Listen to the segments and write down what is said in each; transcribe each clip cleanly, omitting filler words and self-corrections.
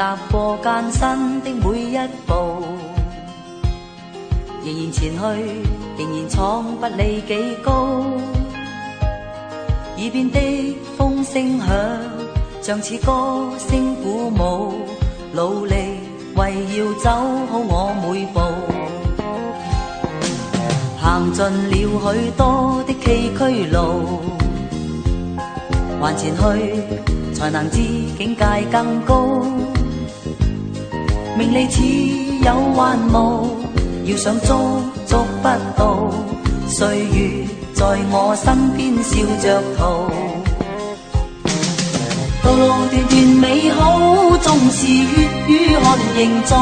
踏過艱辛的每一步，仍然前去，仍然闖不理幾高。耳邊的風聲響，像似歌聲鼓舞，努力為要走好我每步。行盡了許多的崎嶇路，還前去才能知境界更高。名利似有幻霧，要想捉捉不到，歲月在我身邊笑着逃。道路段段美好，縱是血與汗營造，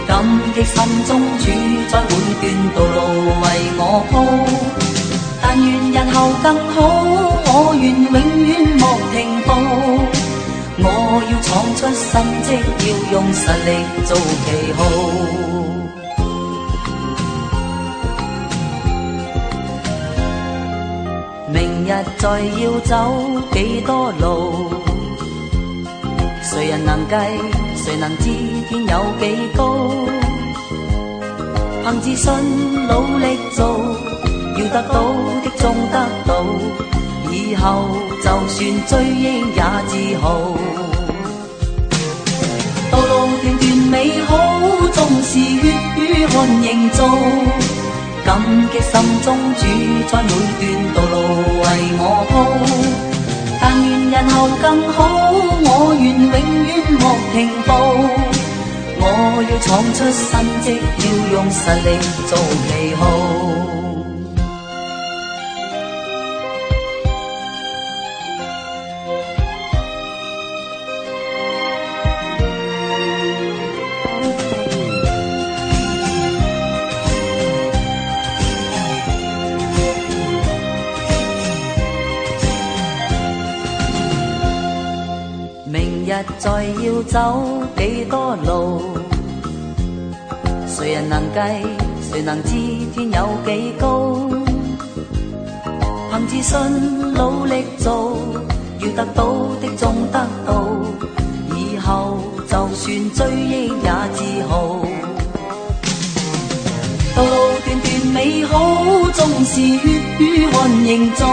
感激心中主宰每段道路為我鋪。但願日後更好，我願永遠莫停步。我要闖出新績，要用實力做旗號。明日再要走幾多路，誰人能計，誰能知天有幾高？憑自信努力做，要得到的終得到，以後就算追憶也自豪。道路段段美好，縱是血與汗營造，感激心中主宰每段道路為我鋪。但願日後更好，我願永遠莫停步。我要闖出新績，要用實力做旗號。明日再要走幾多路，誰人能計，誰能知天有幾高？憑自信努力做，要得到的終得到，以後就算追憶也自豪。道路段段美好，縱是血與汗營造，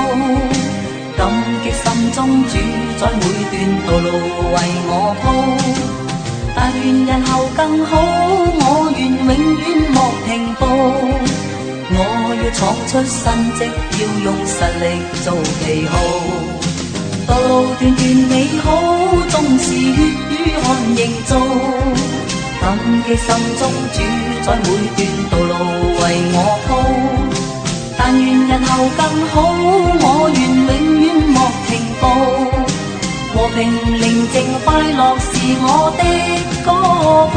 感激心中主宰每段道路為我鋪。但願日後更好，我願永遠莫停步。我要闖出新績，要用實力做旗號。道路段段美好，縱是血與汗營造，感激心中主宰每段道路為我鋪。但願日後更好，我願永遠莫停步。和平寧靜快樂是我的歌譜。